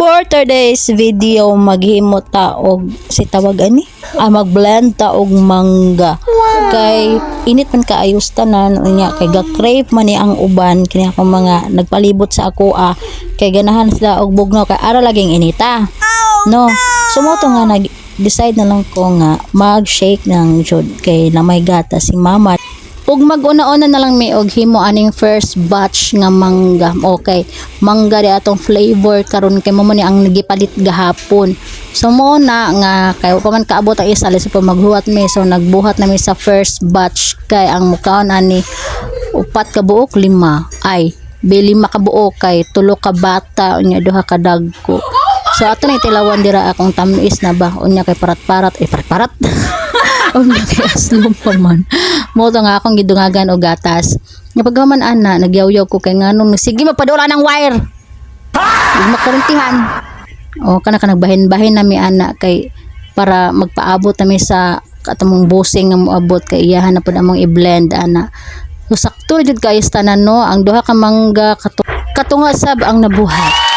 For today's video, maghimo ta og si tawag ani magblend ta og mangga. Kay init man kaayos tanan unya kay ga-crave man ni ang uban kini ako mga nagpalibot sa ako kay ganahan sila og bugnaw kay ara laging inita. No. Sumoto nga nag-decide na lang ko nga mag-shake ng jud kay lamay gata si mama. Ug mag-una-una na lang mi og himo aning first batch nga mangga. Okay, mangga di atong flavor karon kay mo ni ang nagipalit gahapon. So mo na nga kay pa man kaabot ang isa sa maghuwat mi, so nagbuhat na mi sa first batch kay ang mukaon ani upat ka buok lima ay lima ka buok kay tulo ka bata unya duha ka dagko. So ato na tilawan dira akong tamis na ba unya kay parat-parat parat unya kay aslom pa man. Mo to nga akong gidungagan og gatas. Nga paghuman ana nagyaw-yaw ko kay nganong sige mapadula ng wire. Makaruntihan. O kana nagbahin-bahin nami ana kay para magpaabot nami sa katamong busing nga moabot kay iyahan na pud among i-blend ana. So sakto jud kay tanan no ang duha ka mangga katunga sab ang nabuhat.